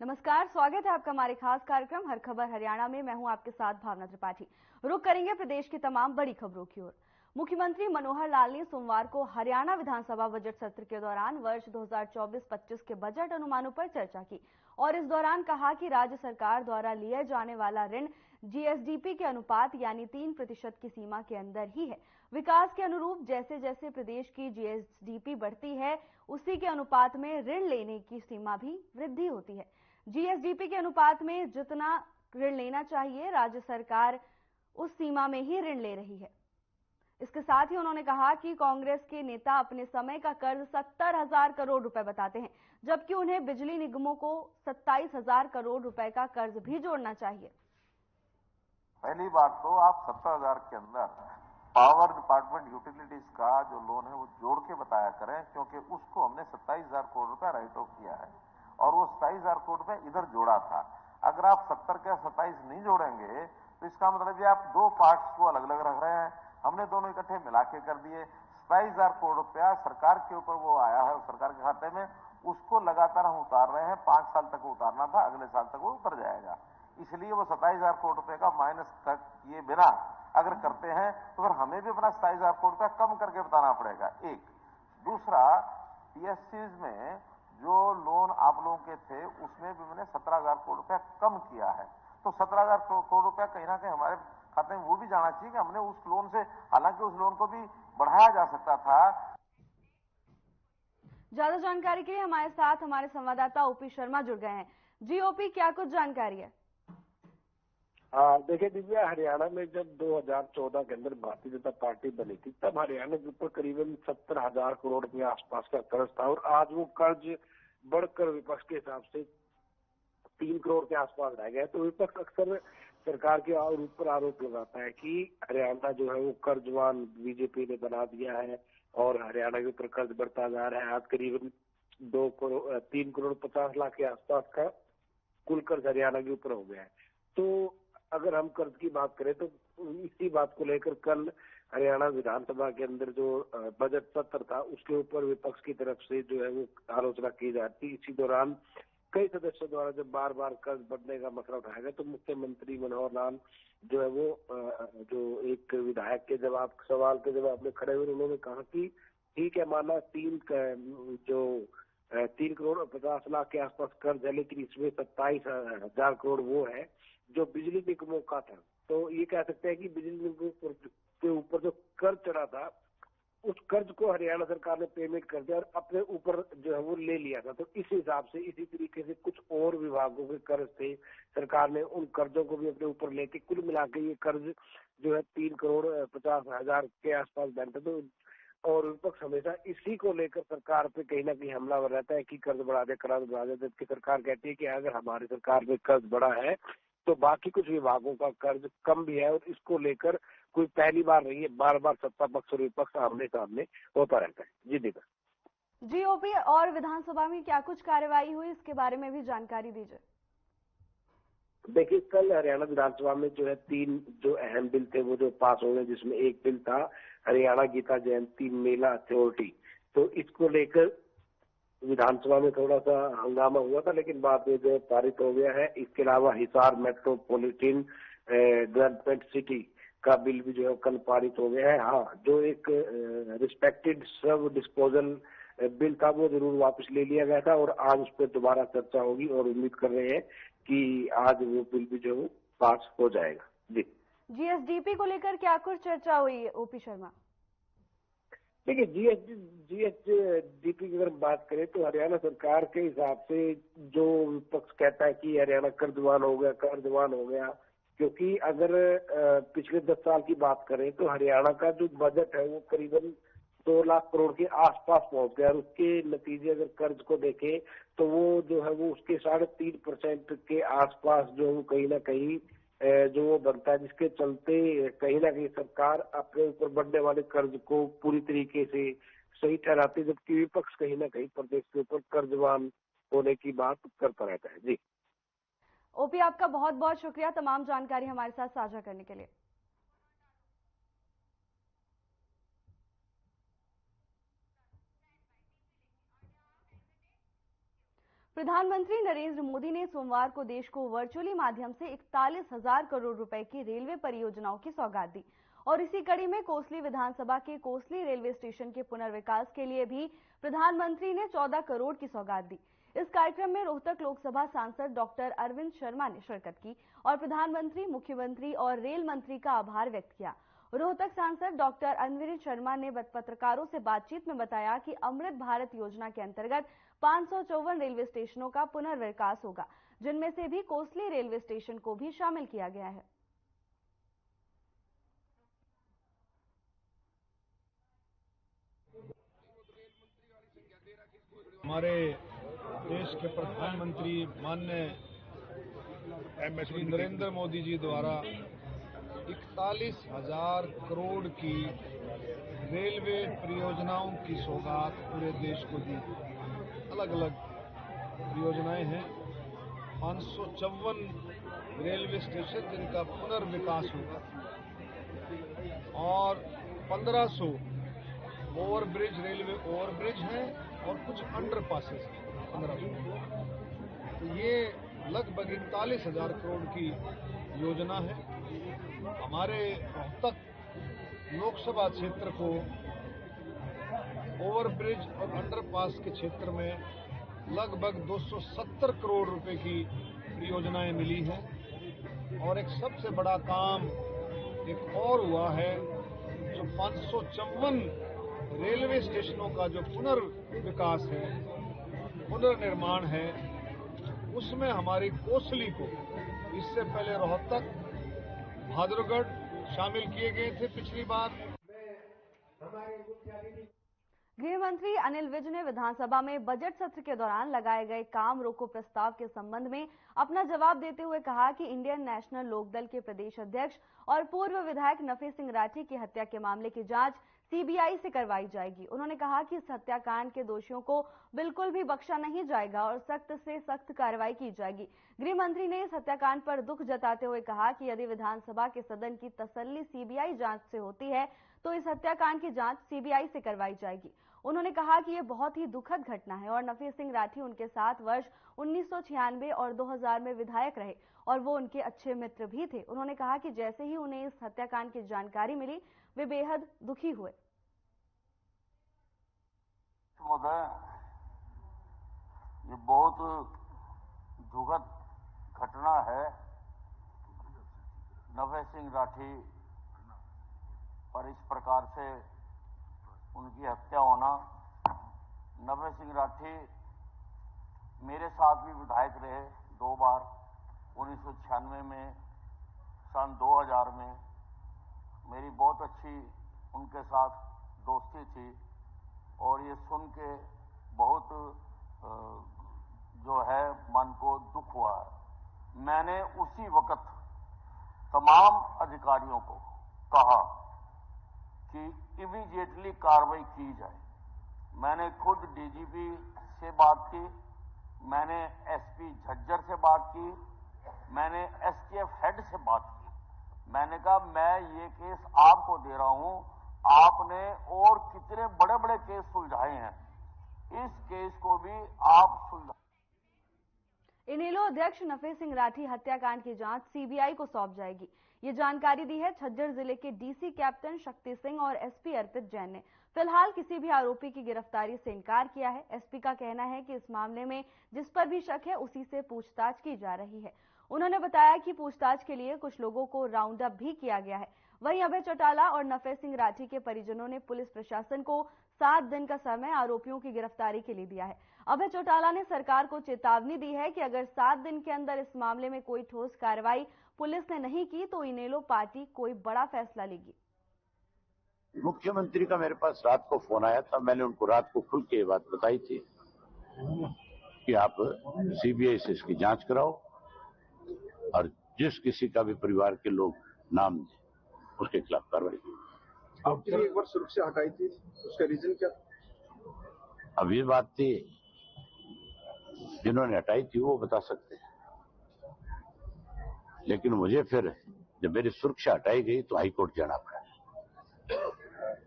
नमस्कार, स्वागत है आपका हमारे खास कार्यक्रम हर खबर हरियाणा में। मैं हूं आपके साथ भावना त्रिपाठी। रुक करेंगे प्रदेश की तमाम बड़ी खबरों की ओर। मुख्यमंत्री मनोहर लाल ने सोमवार को हरियाणा विधानसभा बजट सत्र के दौरान वर्ष 2024-25 के बजट अनुमानों पर चर्चा की और इस दौरान कहा कि राज्य सरकार द्वारा लिए जाने वाला ऋण जीएसडीपी के अनुपात यानी 3% की सीमा के अंदर ही है। विकास के अनुरूप जैसे जैसे प्रदेश की जीएसडीपी बढ़ती है उसी के अनुपात में ऋण लेने की सीमा भी वृद्धि होती है। जीएसडीपी के अनुपात में जितना ऋण लेना चाहिए राज्य सरकार उस सीमा में ही ऋण ले रही है। इसके साथ ही उन्होंने कहा कि कांग्रेस के नेता अपने समय का कर्ज 70,000 करोड़ रुपए बताते हैं, जबकि उन्हें बिजली निगमों को 27,000 करोड़ रुपए का कर्ज भी जोड़ना चाहिए। पहली बात तो आप 70,000 के अंदर पावर डिपार्टमेंट यूटिलिटीज का जो लोन है वो जोड़ के बताया करें, क्योंकि उसको हमने 27,000 करोड़ रुपए राइट ऑफ किया है और वो 27,000 करोड़ रुपए इधर जोड़ा था। अगर आप 70 के 27 नहीं जोड़ेंगे तो इसका मतलब ये आप दो पार्ट्स को अलग अलग रख रहे हैं। हमने दोनों इकट्ठे मिला के कर दिए। 27,000 करोड़ रुपया सरकार के ऊपर वो आया है सरकार के खाते में, उसको लगातार हम उतार रहे हैं। 5 साल तक उतारना था, अगले साल तक वो उतर जाएगा। इसलिए वो 27,000 करोड़ रुपए का माइनस तक ये बिना अगर करते हैं तो फिर हमें भी अपना 27,000 करोड़ रुपया कम करके बताना पड़ेगा। एक दूसरा, पीएससीज में जो लोन आप लोगों के थे उसमें भी मैंने 17,000 करोड़ रुपया कम किया है। तो 17,000 करोड़ रुपया कहीं ना कहीं हमारे खाते में वो भी जाना चाहिए कि हमने उस लोन से, हालांकि उस लोन को भी बढ़ाया जा सकता था। ज्यादा जानकारी के लिए हमारे साथ हमारे संवाददाता ओपी शर्मा जुड़ गए हैं। जी ओपी, क्या कुछ जानकारी है? देखिए दिव्या, हरियाणा में जब 2014 के अंदर भारतीय जनता पार्टी बनी थी तब हरियाणा के ऊपर करीबन 70,000 करोड़ के आसपास का कर्ज था और आज वो कर्ज बढ़कर विपक्ष के हिसाब से 3 करोड़ के आसपास रह गया। तो विपक्ष अक्सर सरकार के और ऊपर आरोप लगाता है कि हरियाणा जो है वो कर्जवान बीजेपी ने बना दिया है और हरियाणा के ऊपर कर्ज बढ़ता जा रहा है। आज करीबन 3 करोड़ 50 लाख के आसपास का कुल कर्ज हरियाणा के ऊपर हो गया है। तो अगर हम कर्ज की बात करें तो इसी बात को लेकर कल हरियाणा विधानसभा के अंदर जो बजट सत्र था उसके ऊपर विपक्ष की तरफ से जो है वो आलोचना की जाती। इसी दौरान कई सदस्यों द्वारा जब बार बार कर्ज बढ़ने का मसला उठाया गया तो मुख्यमंत्री मनोहर लाल जो है वो जो एक विधायक के सवाल के जवाब में खड़े हुए उन्होंने कहा कि ठीक है, माना 3 करोड़ 50 लाख के आसपास कर्ज है, लेकिन इसमें 27,000 करोड़ वो है जो बिजली निगमों का था। तो ये कह सकते हैं कि बिजली निगमों के ऊपर जो कर्ज चढ़ा था उस कर्ज को हरियाणा सरकार ने पेमेंट कर दिया और अपने ऊपर जो है वो ले लिया था। तो इस हिसाब से इसी तरीके से कुछ और विभागों के कर्ज थे, सरकार ने उन कर्जों को भी अपने ऊपर लेके कुल मिला के ये कर्ज जो है 3 करोड़ 50,000 के आसपास बनता। तो और विपक्ष हमेशा इसी को लेकर सरकार पे कहीं ना कहीं हमलावर रहता है कि कर्ज बढ़ा दे, कर्ज बढ़ा दे। जबकि सरकार कहती है कि अगर हमारी सरकार में कर्ज बढ़ा है तो बाकी कुछ विभागों का कर्ज कम भी है और इसको लेकर कोई पहली बार नहीं है, बार बार सत्ता पक्ष और विपक्ष आमने सामने होता रहता है। जी दीपा। जी ओपी, और विधानसभा में क्या कुछ कार्यवाही हुई इसके बारे में भी जानकारी दीजिए। देखिए, कल हरियाणा विधानसभा में जो है 3 जो अहम बिल थे वो जो पास हो गए, जिसमें एक बिल था हरियाणा गीता जयंती मेला अथॉरिटी। तो इसको लेकर विधानसभा में थोड़ा सा हंगामा हुआ था, लेकिन बाद में जो पारित हो गया है। इसके अलावा हिसार मेट्रोपॉलिटन डेवलपमेंट सिटी का बिल भी जो है कल पारित हो गया है। हाँ, जो एक रिस्पेक्टेड सब डिस्पोजल बिल था वो जरूर वापस ले लिया गया था और आज उस पर दोबारा चर्चा होगी और उम्मीद कर रहे हैं कि आज वो बिल भी जो है पास हो जाएगा। जी, जीएसडीपी को लेकर क्या कुछ चर्चा हुई ओपी शर्मा? देखिए, जीएसडीपी की अगर बात करें तो हरियाणा सरकार के हिसाब से जो विपक्ष कहता है कि हरियाणा कर्जवान हो गया, क्योंकि अगर पिछले 10 साल की बात करें तो हरियाणा का जो बजट है वो करीबन 2 लाख करोड़ के आसपास पहुंच गया और उसके नतीजे अगर कर्ज को देखें तो वो जो है वो उसके 3.5% के आसपास जो है वो कहीं ना कहीं जो वो बनता है, जिसके चलते कहीं ना कहीं सरकार अपने ऊपर बढ़ने वाले कर्ज को पूरी तरीके से सही ठहराती है, जबकि विपक्ष कहीं ना कहीं प्रदेश के ऊपर कर्जवान होने की बात करता रहता है। जी ओपी, आपका बहुत बहुत शुक्रिया तमाम जानकारी हमारे साथ साझा करने के लिए। प्रधानमंत्री नरेंद्र मोदी ने सोमवार को देश को वर्चुअली माध्यम से 41,000 करोड़ रुपए की रेलवे परियोजनाओं की सौगात दी और इसी कड़ी में कोसली विधानसभा के कोसली रेलवे स्टेशन के पुनर्विकास के लिए भी प्रधानमंत्री ने 14 करोड़ की सौगात दी। इस कार्यक्रम में रोहतक लोकसभा सांसद डॉक्टर अरविंद शर्मा ने शिरकत की और प्रधानमंत्री, मुख्यमंत्री और रेल मंत्री का आभार व्यक्त किया। रोहतक सांसद डॉक्टर अरविंद शर्मा ने पत्रकारों से बातचीत में बताया कि अमृत भारत योजना के अंतर्गत 554 रेलवे स्टेशनों का पुनर्विकास होगा, जिनमें से भी कोसली रेलवे स्टेशन को भी शामिल किया गया है। हमारे देश के प्रधानमंत्री माननीय श्री नरेंद्र मोदी जी द्वारा 41,000 करोड़ की रेलवे परियोजनाओं की सौगात पूरे देश को दी। अलग अलग परियोजनाएं हैं। 554 रेलवे स्टेशन जिनका पुनर्विकास होगा और 1500 ओवरब्रिज, रेलवे ओवरब्रिज हैं और कुछ अंडरपासेस हैं 1500। तो ये लगभग 41,000 करोड़ की योजना है। हमारे रोहतक लोकसभा क्षेत्र को ओवरब्रिज और अंडरपास के क्षेत्र में लगभग 270 करोड़ रुपए की परियोजनाएं मिली हैं और एक सबसे बड़ा काम एक और हुआ है, जो 554 रेलवे स्टेशनों का जो पुनर्विकास है, पुनर्निर्माण है, उसमें हमारी कोसली को इससे पहले रोहतक, भादरगढ़ शामिल किए गए थे पिछली बार। गृह मंत्री अनिल विज ने विधानसभा में बजट सत्र के दौरान लगाए गए काम रोको प्रस्ताव के संबंध में अपना जवाब देते हुए कहा कि इंडियन नेशनल लोकदल के प्रदेश अध्यक्ष और पूर्व विधायक नफे सिंह राठी की हत्या के मामले की जांच सीबीआई से करवाई जाएगी। उन्होंने कहा कि इस हत्याकांड के दोषियों को बिल्कुल भी बख्शा नहीं जाएगा और सख्त से सख्त कार्रवाई की जाएगी। गृह मंत्री ने इस हत्याकांड पर दुख जताते हुए कहा कि यदि विधानसभा के सदन की तसल्ली सीबीआई जांच से होती है तो इस हत्याकांड की जांच सीबीआई से करवाई जाएगी। उन्होंने कहा कि यह बहुत ही दुखद घटना है और नफे सिंह राठी उनके साथ वर्ष 1996 और 2000 में विधायक रहे और वो उनके अच्छे मित्र भी थे। उन्होंने कहा कि जैसे ही उन्हें इस हत्याकांड की जानकारी मिली, वे बेहद दुखी हुए। ये बहुत दुखद घटना है। नफे सिंह राठी पर इस प्रकार से उनकी हत्या होना। नफे सिंह राठी मेरे साथ भी विधायक रहे 2 बार, 1996 में, सन 2000 में। मेरी बहुत अच्छी उनके साथ दोस्ती थी और ये सुन के बहुत जो है मन को दुख हुआ है। मैंने उसी वक्त तमाम अधिकारियों को कहा कि इमीडिएटली कार्रवाई की जाए। मैंने खुद डीजीपी से बात की, मैंने एसपी झज्जर से बात की, मैंने एसटीएफ हेड से बात की। मैंने कहा मैं ये केस आपको दे रहा हूं, आपने और कितने बड़े बड़े केस सुलझाए हैं, इस केस को भी आप सुलझा। इनेलो अध्यक्ष नफे सिंह राठी हत्याकांड की जांच सीबीआई को सौंप जाएगी। ये जानकारी दी है झज्जर जिले के डीसी कैप्टन शक्ति सिंह और एसपी अर्पित जैन ने। फिलहाल किसी भी आरोपी की गिरफ्तारी से इनकार किया है। एसपी का कहना है कि इस मामले में जिस पर भी शक है उसी से पूछताछ की जा रही है। उन्होंने बताया कि पूछताछ के लिए कुछ लोगों को राउंड अप भी किया गया है। वहीं अभय चौटाला और नफे सिंह राठी के परिजनों ने पुलिस प्रशासन को 7 दिन का समय आरोपियों की गिरफ्तारी के लिए दिया है। अभय चौटाला ने सरकार को चेतावनी दी है कि अगर 7 दिन के अंदर इस मामले में कोई ठोस कार्रवाई पुलिस ने नहीं की तो इनेलो पार्टी कोई बड़ा फैसला लेगी। मुख्यमंत्री का मेरे पास रात को फोन आया था। मैंने उनको रात को खुल के ये बात बताई थी कि आप सीबीआई से इसकी जांच कराओ और जिस किसी का भी परिवार के लोग नाम दें उसके खिलाफ कार्रवाई की। आपने एक बार सुरक्षा हटाई थी, उसका रीजन क्या? अब ये बात थी जिन्होंने हटाई थी वो बता सकते हैं, लेकिन मुझे फिर जब मेरी सुरक्षा हटाई गई तो हाईकोर्ट जाना पड़ा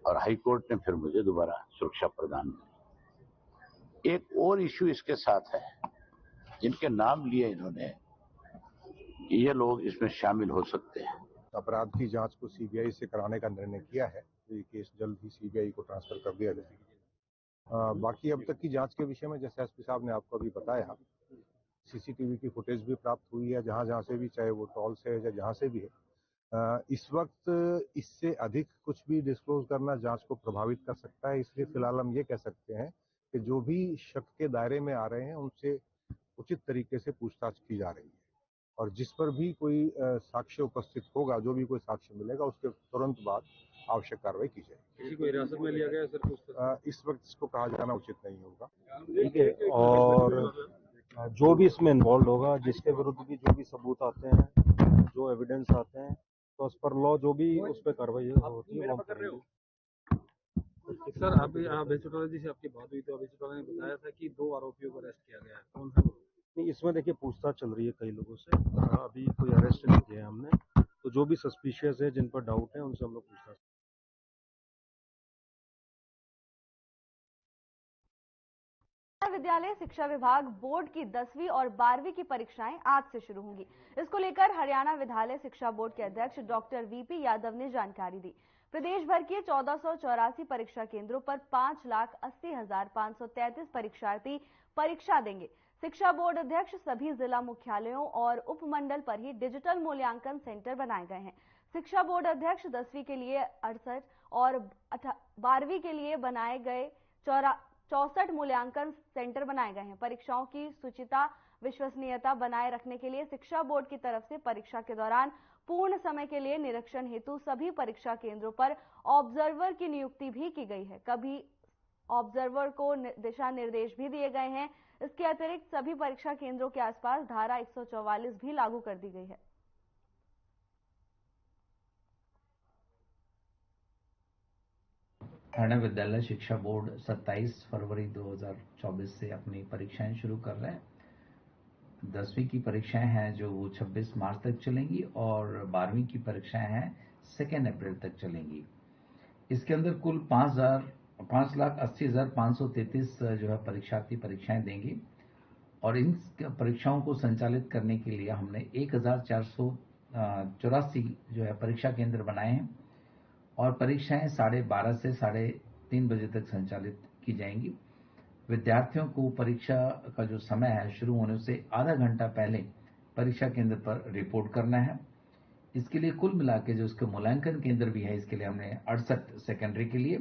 और हाईकोर्ट ने फिर मुझे दोबारा सुरक्षा प्रदान की। एक और इश्यू इसके साथ है जिनके नाम लिए इन्होंने, ये लोग इसमें शामिल हो सकते हैं। अपराध की जांच को सीबीआई से कराने का निर्णय किया है, तो ये केस जल्द ही सीबीआई को ट्रांसफर कर दिया जाएगा। बाकी अब तक की जांच के विषय में जैसे एसपी साहब ने आपको अभी बताया, सीसीटीवी की फुटेज भी प्राप्त हुई है जहां से भी, चाहे वो टॉल से है या जहां से भी है। इस वक्त इससे अधिक कुछ भी डिस्क्लोज करना जांच को प्रभावित कर सकता है, इसलिए फिलहाल हम ये कह सकते हैं कि जो भी शक के दायरे में आ रहे हैं उनसे उचित तरीके से पूछताछ की जा रही है, और जिस पर भी कोई साक्ष्य उपस्थित होगा, जो भी कोई साक्ष्य मिलेगा, उसके तुरंत बाद आवश्यक कार्रवाई की जाएगी। किसी को हिरासत में लिया गया सर? इस वक्त इसको कहा जाना उचित नहीं होगा। ठीक है, और जो भी इसमें इन्वॉल्व होगा, जिसके विरुद्ध भी जो भी सबूत आते हैं, जो एविडेंस आते हैं, तो उस पर लॉ जो भी उस पर कार्रवाई होती है वो करेंगे। सर, अभी अभय चौटाला जी से आपकी बात हुई तो अभय चौटाला ने बताया था कि 2 आरोपियों को अरेस्ट किया गया है। कौन से? नहीं, इसमें देखिए पूछताछ चल रही है कई लोगों से, अभी कोई अरेस्ट नहीं किया हमने, तो जो भी सस्पिशियस है, जिन पर डाउट है, उनसे हम लोग पूछताछ। विद्यालय शिक्षा विभाग बोर्ड की 10वीं और 12वीं की परीक्षाएं आज से शुरू होंगी। इसको लेकर हरियाणा विद्यालय शिक्षा बोर्ड के अध्यक्ष डॉक्टर वीपी यादव ने जानकारी दी। प्रदेश भर के 1484 परीक्षा केंद्रों पर 5,80,533 परीक्षार्थी परीक्षा देंगे। शिक्षा बोर्ड अध्यक्ष सभी जिला मुख्यालयों और उपमंडल पर ही डिजिटल मूल्यांकन सेंटर बनाए गए हैं। शिक्षा बोर्ड अध्यक्ष 10वीं के लिए 68 और 12वीं के लिए बनाए गए 64 मूल्यांकन सेंटर बनाए गए हैं। परीक्षाओं की शुचिता विश्वसनीयता बनाए रखने के लिए शिक्षा बोर्ड की तरफ से परीक्षा के दौरान पूर्ण समय के लिए निरीक्षण हेतु सभी परीक्षा केंद्रों पर ऑब्जर्वर की नियुक्ति भी की गई है। कभी ऑब्जर्वर को दिशा निर्देश भी दिए गए हैं। इसके अतिरिक्त सभी परीक्षा केंद्रों के आसपास धारा 144 भी लागू कर दी गई है। हरियाणा विद्यालय शिक्षा बोर्ड 27 फरवरी 2024 से अपनी परीक्षाएं शुरू कर रहे हैं। 10वीं की परीक्षाएं हैं जो वो 26 मार्च तक चलेंगी और 12वीं की परीक्षाएं हैं 2 अप्रैल तक चलेंगी। इसके अंदर कुल 5,80,533 जो है परीक्षार्थी परीक्षाएं देंगे और इन परीक्षाओं को संचालित करने के लिए हमने 1,484 जो है परीक्षा केंद्र बनाए हैं और परीक्षाएं 12:30 से 3:30 बजे तक संचालित की जाएंगी। विद्यार्थियों को परीक्षा का जो समय है शुरू होने से आधा घंटा पहले परीक्षा केंद्र पर रिपोर्ट करना है। इसके लिए कुल मिला के जो इसके मूल्यांकन केंद्र भी है, इसके लिए हमने 68 सेकेंडरी के लिए।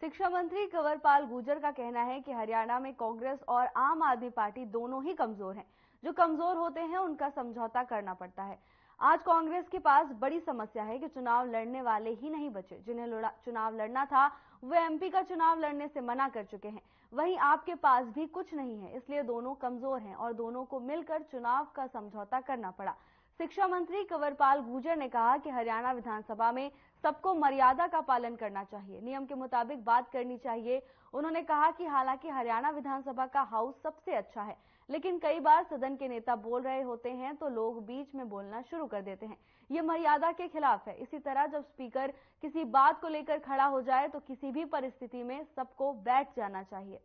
शिक्षा मंत्री कंवरपाल गुर्जर का कहना है कि हरियाणा में कांग्रेस और आम आदमी पार्टी दोनों ही कमजोर हैं। जो कमजोर होते हैं उनका समझौता करना पड़ता है। आज कांग्रेस के पास बड़ी समस्या है कि चुनाव लड़ने वाले ही नहीं बचे। जिन्हें चुनाव लड़ना था वे एमपी का चुनाव लड़ने से मना कर चुके हैं। वहीं आपके पास भी कुछ नहीं है, इसलिए दोनों कमजोर हैं और दोनों को मिलकर चुनाव का समझौता करना पड़ा। शिक्षा मंत्री कंवरपाल गुर्जर ने कहा कि हरियाणा विधानसभा में सबको मर्यादा का पालन करना चाहिए, नियम के मुताबिक बात करनी चाहिए। उन्होंने कहा कि हालांकि हरियाणा विधानसभा का हाउस सबसे अच्छा है, लेकिन कई बार सदन के नेता बोल रहे होते हैं तो लोग बीच में बोलना शुरू कर देते हैं। ये मर्यादा के खिलाफ है। इसी तरह जब स्पीकर किसी बात को लेकर खड़ा हो जाए तो किसी भी परिस्थिति में सबको बैठ जाना चाहिए।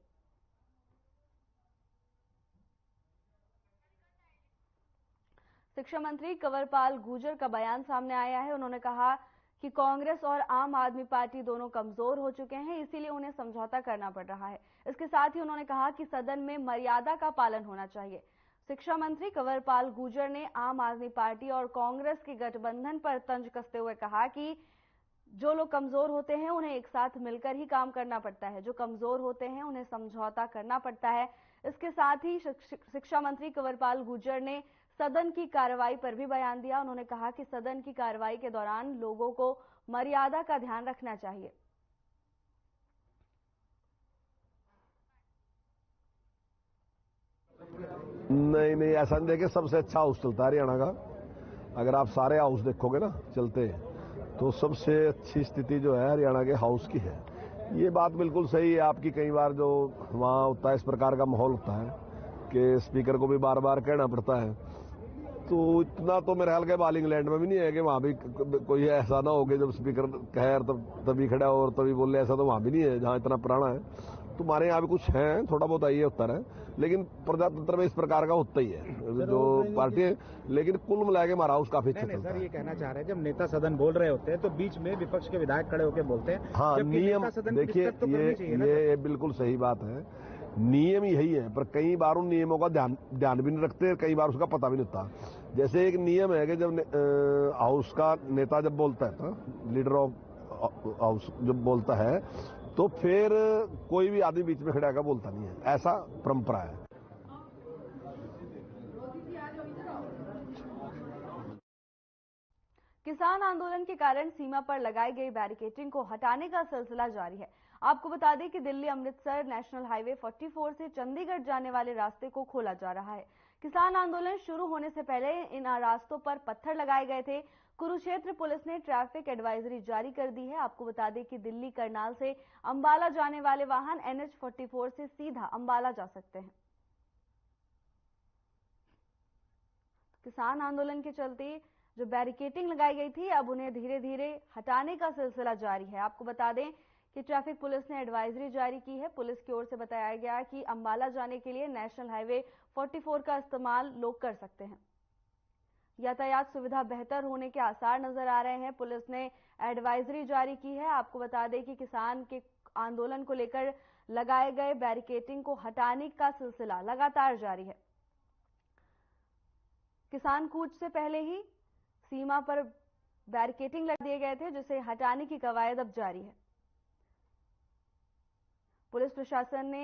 शिक्षा मंत्री कंवरपाल गुर्जर का बयान सामने आया है। उन्होंने कहा कि कांग्रेस और आम आदमी पार्टी दोनों कमजोर हो चुके हैं, इसीलिए उन्हें समझौता करना पड़ रहा है। इसके साथ ही उन्होंने कहा कि सदन में मर्यादा का पालन होना चाहिए। शिक्षा मंत्री कंवरपाल गुर्जर ने आम आदमी पार्टी और कांग्रेस के गठबंधन पर तंज कसते हुए कहा कि जो लोग कमजोर होते हैं उन्हें एक साथ मिलकर ही काम करना पड़ता है, जो कमजोर होते हैं उन्हें समझौता करना पड़ता है। इसके साथ ही शिक्षा मंत्री कंवरपाल गुर्जर ने सदन की कार्रवाई पर भी बयान दिया। उन्होंने कहा कि सदन की कार्रवाई के दौरान लोगों को मर्यादा का ध्यान रखना चाहिए। नहीं, ऐसा नहीं देखे, सबसे अच्छा हाउस चलता है हरियाणा का। अगर आप सारे हाउस देखोगे ना चलते, तो सबसे अच्छी स्थिति जो है हरियाणा के हाउस की है। ये बात बिल्कुल सही है आपकी। कई बार जो वहाँ होता है इस प्रकार का माहौल होता है कि स्पीकर को भी बार बार कहना पड़ता है तो इतना तो मेरे ख्याल के बाल इंग्लैंड में भी नहीं है कि वहां भी कोई ऐसा ना हो कि जब स्पीकर कहे तभी खड़ा और तभी बोले, ऐसा तो वहां भी नहीं है जहां इतना पुराना है। तुम्हारे यहाँ भी कुछ है, थोड़ा बहुत आइए होता है, लेकिन प्रजातंत्र में इस प्रकार का होता ही है जो पार्टी है। लेकिन कुल मिला के हमारा हाउस काफी अच्छा चलता है। सर ये कहना चाह रहे हैं जब नेता सदन बोल रहे होते हैं तो बीच में विपक्ष के विधायक खड़े होकर बोलते हैं। हाँ, नियम देखिए, ये बिल्कुल सही बात है, नियम यही है, पर कई बार उन नियमों का ध्यान भी नहीं रखते, कई बार उसका पता भी नहीं होता। जैसे एक नियम है कि जब हाउस का नेता जब बोलता है, लीडर ऑफ हाउस जब बोलता है, तो फिर कोई भी आदमी बीच में खड़ा होकर बोलता नहीं है, ऐसा परंपरा है। किसान आंदोलन के कारण सीमा पर लगाई गई बैरिकेडिंग को हटाने का सिलसिला जारी है। आपको बता दें कि दिल्ली अमृतसर नेशनल हाईवे 44 से चंडीगढ़ जाने वाले रास्ते को खोला जा रहा है। किसान आंदोलन शुरू होने से पहले इन रास्तों पर पत्थर लगाए गए थे। कुरुक्षेत्र पुलिस ने ट्रैफिक एडवाइजरी जारी कर दी है। आपको बता दें कि दिल्ली करनाल से अंबाला जाने वाले वाहन NH 44 से सीधा अंबाला जा सकते हैं। किसान आंदोलन के चलते जो बैरिकेडिंग लगाई गई थी, अब उन्हें धीरे धीरे हटाने का सिलसिला जारी है। आपको बता दें कि ट्रैफिक पुलिस ने एडवाइजरी जारी की है। पुलिस की ओर से बताया गया कि अंबाला जाने के लिए नेशनल हाईवे 44 का इस्तेमाल लोग कर सकते हैं। यातायात सुविधा बेहतर होने के आसार नजर आ रहे हैं। पुलिस ने एडवाइजरी जारी की है। आपको बता दें कि किसान के आंदोलन को लेकर लगाए गए बैरिकेडिंग को हटाने का सिलसिला लगातार जारी है। किसान कूच से पहले ही सीमा पर बैरिकेडिंग लगा दिए गए थे, जिसे हटाने की कवायद अब जारी है। पुलिस प्रशासन ने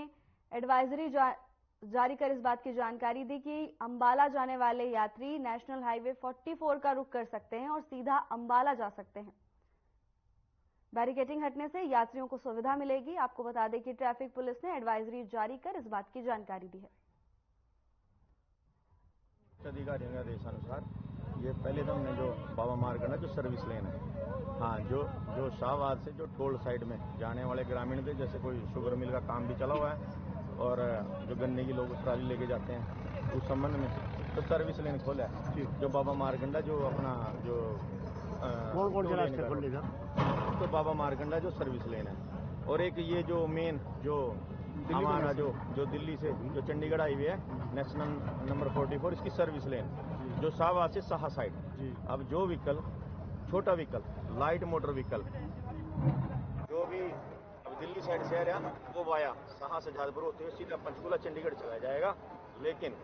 एडवाइजरी जारी कर इस बात की जानकारी दी कि अंबाला जाने वाले यात्री नेशनल हाईवे 44 का रुख कर सकते हैं और सीधा अंबाला जा सकते हैं। बैरिकेडिंग हटने से यात्रियों को सुविधा मिलेगी। आपको बता दें कि ट्रैफिक पुलिस ने एडवाइजरी जारी कर इस बात की जानकारी दी है। अधिकारियों के आदेशानुसार ये पहले तो हमने जो बाबा मारकंडा जो सर्विस लेन है, हाँ, जो शाहबाद से जो टोल साइड में जाने वाले ग्रामीण थे, जैसे कोई शुगर मिल का काम भी चला हुआ है और जो गन्ने की लोग ट्राली लेके जाते हैं, उस संबंध में तो सर्विस लेन खोला है। जो बाबा मारकंडा जो अपना जो कौन से रास्ते खोल लेगा, तो बाबा मारकंडा जो सर्विस लेन है, और एक ये जो मेन जो हमारा जो दिल्ली से जो चंडीगढ़ हाईवे है नेशनल नंबर 44, इसकी सर्विस लेन जो शाहबाद से शाह साइड। अब जो व्हीकल छोटा व्हीकल लाइट मोटर व्हीकल जो भी अब दिल्ली साइड से आ रहा वो वाया शाह से जादपुर होते हुए सीधा पंचकूला चंडीगढ़ चला जाएगा। लेकिन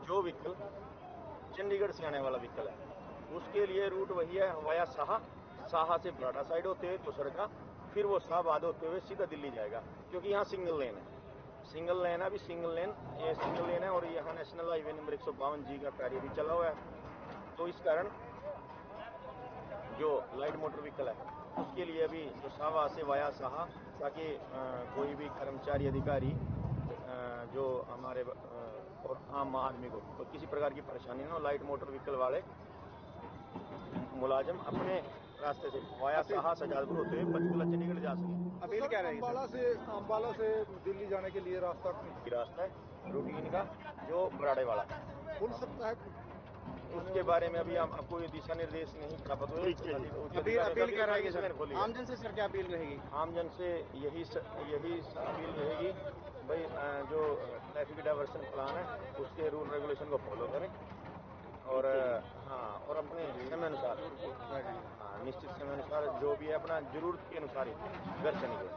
जो व्हीकल चंडीगढ़ से आने वाला व्हीकल है उसके लिए रूट वही है, वाया शाह से बराड़ा साइड होते हुए दूसरे का, फिर वो शाहबाद होते हुए सीधा दिल्ली जाएगा, क्योंकि यहाँ सिंगल लेन है। सिंगल लेन है, अभी सिंगल लेन है और यहाँ नेशनल हाईवे नंबर 152G का कार्य भी चला हुआ है। तो इस कारण जो लाइट मोटर व्हीकल है उसके लिए अभी जो शाहबाद से वाया शाह, ताकि कोई भी कर्मचारी अधिकारी जो हमारे और आम आदमी को तो किसी प्रकार की परेशानी न हो, लाइट मोटर व्हीकल वाले मुलाजिम अपने रास्ते से वाया शाह सजादपुर होते हुए पंचकूला चंडीगढ़ जा सके। अपील क्या रहेगी? अंबाला से दिल्ली जाने के लिए रास्ता है रूटीन का जो बराड़े वाला खुल सकता है, उसके बारे में अभी आपको ये दिशा निर्देश नहीं प्राप्त हुए। अपील क्या रहेगी सर? आमजन से सर क्या अपील रहेगी? आमजन से यही अपील रहेगी भाई, जो ट्रैफिक डायवर्सन प्लान है उसके रूल रेगुलेशन को फॉलो करें और हाँ, और अपने समय अनुसार निश्चित समय अनुसार जो भी है अपना जरूरत के अनुसार ही घर से निकले।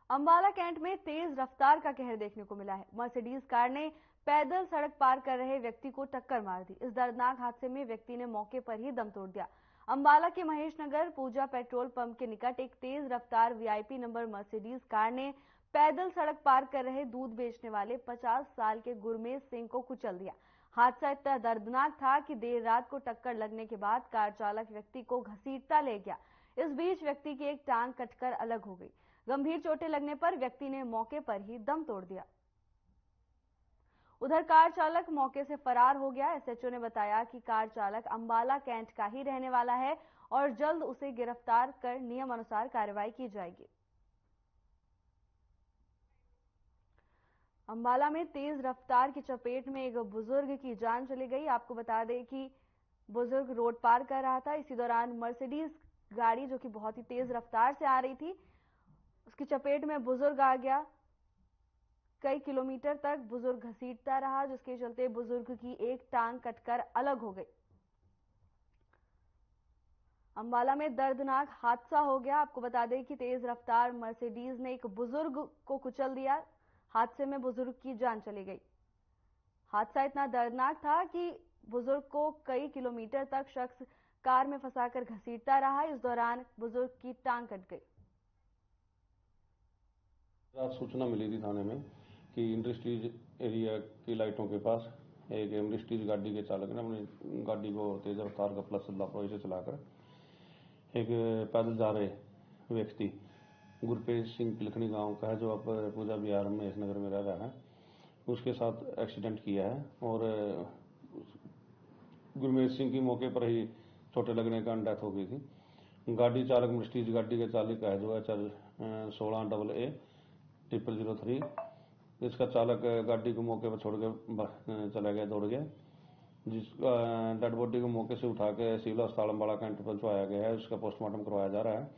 अंबाला कैंट में तेज रफ्तार का कहर देखने को मिला है। मर्सिडीज कार ने पैदल सड़क पार कर रहे व्यक्ति को टक्कर मार दी। इस दर्दनाक हादसे में व्यक्ति ने मौके पर ही दम तोड़ दिया। अंबाला के महेश नगर पूजा पेट्रोल पंप के निकट एक तेज रफ्तार VIP नंबर मर्सिडीज कार ने पैदल सड़क पार कर रहे दूध बेचने वाले 50 साल के गुरमेज सिंह को कुचल दिया। हादसा इतना दर्दनाक था कि देर रात को टक्कर लगने के बाद कार चालक व्यक्ति को घसीटता ले गया। इस बीच व्यक्ति की एक टांग कटकर अलग हो गई। गंभीर चोटें लगने पर व्यक्ति ने मौके पर ही दम तोड़ दिया। उधर कार चालक मौके से फरार हो गया। SHO ने बताया कि कार चालक अंबाला कैंट का ही रहने वाला है और जल्द उसे गिरफ्तार कर नियमानुसार कार्रवाई की जाएगी। अंबाला में तेज रफ्तार की चपेट में एक बुजुर्ग की जान चली गई। आपको बता दें कि बुजुर्ग रोड पार कर रहा था। इसी दौरान मर्सिडीज गाड़ी जो कि बहुत ही तेज रफ्तार से आ रही थी, उसकी चपेट में बुजुर्ग आ गया। कई किलोमीटर तक बुजुर्ग घसीटता रहा, जिसके चलते बुजुर्ग की एक टांग कटकर अलग हो गई। अंबाला में दर्दनाक हादसा हो गया। आपको बता दें कि तेज रफ्तार मर्सिडीज ने एक बुजुर्ग को कुचल दिया। हादसे में बुजुर्ग की जान चली गई। हादसा इतना दर्दनाक था कि बुजुर्ग को कई किलोमीटर तक शख्स कार में फंसाकर घसीटता रहा। इस दौरान बुजुर्ग की टांग कट गई। रात सूचना मिली थी थाने में कि इंडस्ट्रीज एरिया की लाइटों के पास एक इंडस्ट्रीज गाड़ी के चालक ने अपनी गाड़ी को तेज रफ्तार का प्लस लापरवाही से चलाकर एक पैदल जा रहे व्यक्ति गुरप्रीत सिंह पिलखनी गांव का है, जो अब पूजा बिहार में इस नगर में रह रहा है, उसके साथ एक्सीडेंट किया है और गुरमीत सिंह की मौके पर ही चोटें लगने का डेथ हो गई थी। गाड़ी चालक मर्सिडीज गाड़ी के चालक है जो है 16AA0003। इसका चालक गाड़ी को मौके पर छोड़ के चला गया, दौड़ गया, जिसका डेड बॉडी को मौके से उठा के सिविल अस्पताल अंबाला कैंट पहुंचाया गया है। उसका पोस्टमार्टम करवाया जा रहा है।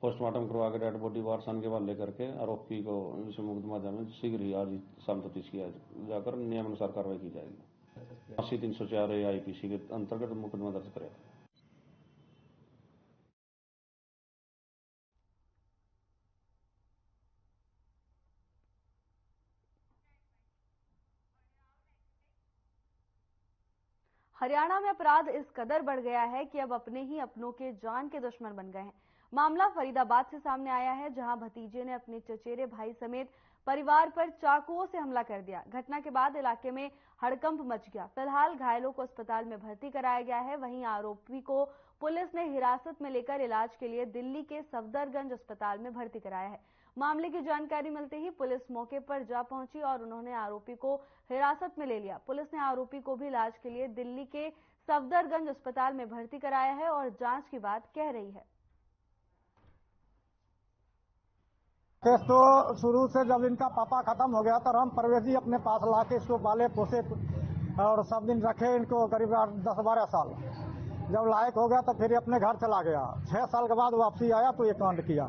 पोस्टमार्टम करवा के डेड बॉडी वारसान के हवाले करके आरोपी को विषय मुकदमा में शीघ्र ही आज शाम तफ्तीश किया जाकर नियमानुसार कार्रवाई की जाएगी। 80-304 IPC के अंतर्गत मुकदमा दर्ज करेगा। हरियाणा में अपराध इस कदर बढ़ गया है कि अब अपने ही अपनों के जान के दुश्मन बन गए हैं। मामला फरीदाबाद से सामने आया है, जहां भतीजे ने अपने चचेरे भाई समेत परिवार पर चाकुओं से हमला कर दिया। घटना के बाद इलाके में हड़कंप मच गया। फिलहाल घायलों को अस्पताल में भर्ती कराया गया है। वहीं आरोपी को पुलिस ने हिरासत में लेकर इलाज के लिए दिल्ली के सफदरगंज अस्पताल में भर्ती कराया है। मामले की जानकारी मिलते ही पुलिस मौके पर जा पहुंची और उन्होंने आरोपी को हिरासत में ले लिया। पुलिस ने आरोपी को भी इलाज के लिए दिल्ली के सफदरगंज अस्पताल में भर्ती कराया है और जांच की बात कह रही है। केस तो शुरू से जब इनका पापा खत्म हो गया तो राम परवेश जी अपने पास लाके इसको पाले पोसे और सब दिन रखे इनको करीब 10-12 साल। जब लायक हो गया तो फिर अपने घर चला गया। 6 साल के बाद वापसी आया तो ये कांड किया।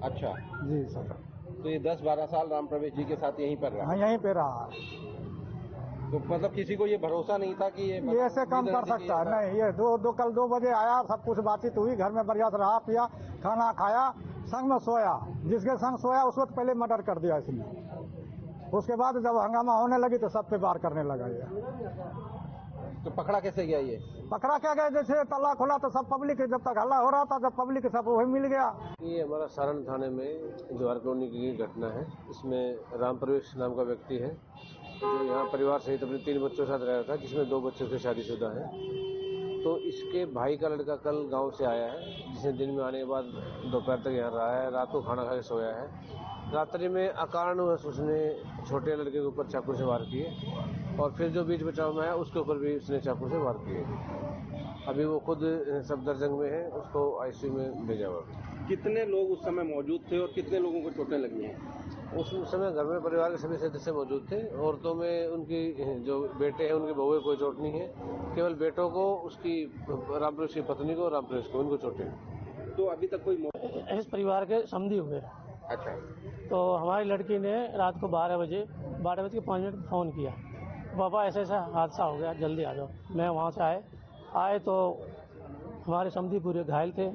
अच्छा जी सर। तो ये 10-12 साल राम प्रवेश जी के साथ यहीं पर रहा? हाँ, यहीं पे रहा। तो मतलब किसी को ये भरोसा नहीं था कि ये ऐसे काम कर सकता है? नहीं, ये कल 2 बजे आया, सब कुछ बातचीत हुई, घर में बढ़िया से रहा पिया, खाना खाया, संग में सोया। जिसके संग सोया उस वक्त पहले मर्डर कर दिया इसने। उसके बाद जब हंगामा होने लगी तो सब पे वार करने लगा ये। तो पकड़ा कैसे गया ये? पकड़ा क्या गया, जैसे ताला खुला तो सब पब्लिक, जब तक हल्ला हो रहा था जब पब्लिक सब वही मिल गया। ये हमारा सारण थाने में जवाहर कॉलोनी की घटना है। इसमें राम प्रवेश नाम का व्यक्ति है जो यहाँ परिवार सहित अपने 3 बच्चों के साथ रह रहा था, जिसमें 2 बच्चों से शादीशुदा है। तो इसके भाई का लड़का कल गांव से आया है, जिसने दिन में आने के बाद दोपहर तक यहाँ रहा है, रात को खाना खा के सोया है। रात्रि में अकारण उसने छोटे लड़के के ऊपर चाकू से वार किए और फिर जो बीच बचाव में है उसके ऊपर भी उसने चाकू से वार किए। अभी वो खुद सफदरजंग में है, उसको ICU में भेजा हुआ। कितने लोग उस समय मौजूद थे और कितने लोगों को चोटें लगी हैं? उस समय घर में परिवार के सभी सदस्य मौजूद थे। औरतों में उनकी जो बेटे हैं उनकी बहू कोई चोट नहीं है, केवल बेटों को, उसकी रामप्रवेश की पत्नी को, रामप्रवेश को, उनको चोटें। तो अभी तक कोई इस परिवार के समधी हुए। अच्छा। तो हमारी लड़की ने रात को 12 बजे के 5 मिनट फोन किया, पापा ऐसा ऐसा हादसा हो गया, जल्दी आ जाओ। मैं वहाँ से आए तो हमारे समधी पूरे घायल थे।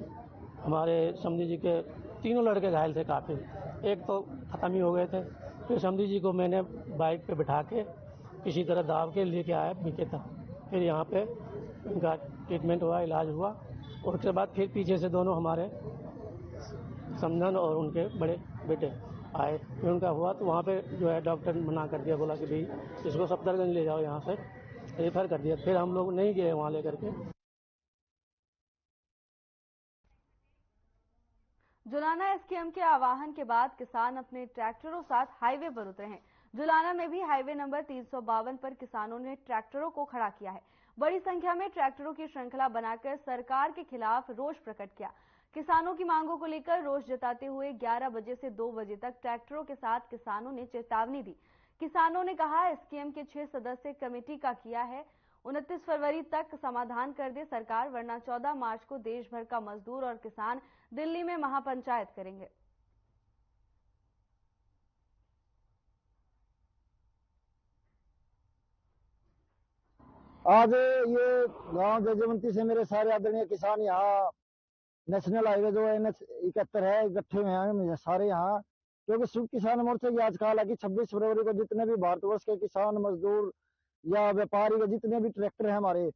हमारे समधी जी के 3 लड़के घायल थे काफ़ी, एक तो ख़त्म ही हो गए थे। फिर समधी जी को मैंने बाइक पे बिठा के किसी तरह दाव के लेके आया बीके तक। फिर यहाँ पे उनका ट्रीटमेंट हुआ, इलाज हुआ और उसके बाद फिर पीछे से दोनों हमारे समधन और उनके बड़े बेटे आए। फिर उनका हुआ तो वहाँ पे जो है डॉक्टर ने मना कर दिया, बोला कि भाई इसको सफदरगंज ले जाओ, यहाँ से रेफर कर दिया। फिर हम लोग नहीं गए वहाँ लेकर के। जुलाना SKM के आह्वान के बाद किसान अपने ट्रैक्टरों साथ हाईवे पर उतरे हैं। जुलाना में भी हाईवे नंबर 352 पर किसानों ने ट्रैक्टरों को खड़ा किया है। बड़ी संख्या में ट्रैक्टरों की श्रृंखला बनाकर सरकार के खिलाफ रोष प्रकट किया। किसानों की मांगों को लेकर रोष जताते हुए 11 बजे से 2 बजे तक ट्रैक्टरों के साथ किसानों ने चेतावनी दी। किसानों ने कहा, एसकेएम के 6 सदस्य कमेटी का किया है, 29 फरवरी तक समाधान कर दे सरकार, वरना 14 मार्च को देश भर का मजदूर और किसान दिल्ली में महापंचायत करेंगे। आज ये गांव जजवंती से मेरे सारे आदरणीय किसान यहाँ नेशनल हाईवे जो NH 71 है इकट्ठे हुए हैं सारे यहाँ, क्योंकि संयुक्त किसान मोर्चे की आज कहा कि 26 फरवरी को जितने भी भारतवर्ष के किसान मजदूर या व्यापारी के जितने भी ट्रैक्टर हैं हमारे,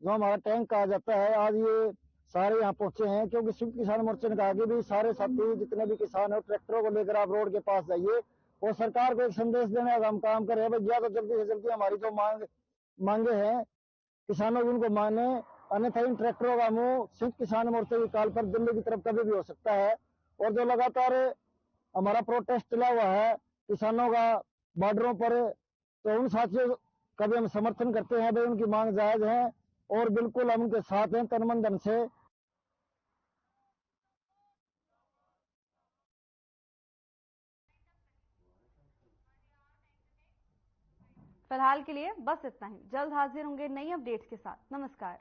जो हमारा टैंक कहा जाता है, आज ये सारे यहाँ पहुंचे हैं। क्योंकि संयुक्त किसान मोर्चे ने कहा कि भी सारे साथी जितने भी किसान है ट्रैक्टरों को लेकर आप रोड के पास जाइए और सरकार को एक संदेश देने का हम काम करें। भैया तो जल्दी से जल्दी हमारी जो मांगे हैं किसानों की उनको माने, अन्यथा इन ट्रैक्टरों का मुंह संयुक्त किसान मोर्चे की काल पर दिल्ली की तरफ कभी भी हो सकता है। और जो लगातार हमारा प्रोटेस्ट चला हुआ है किसानों का बॉर्डरों पर, तो उन साथियों का भी हम समर्थन करते हैं। भाई उनकी मांग जायज है और बिल्कुल हम उनके साथ हैं तन मन धन से। फिलहाल के लिए बस इतना ही। जल्द हाजिर होंगे नई अपडेट्स के साथ। नमस्कार।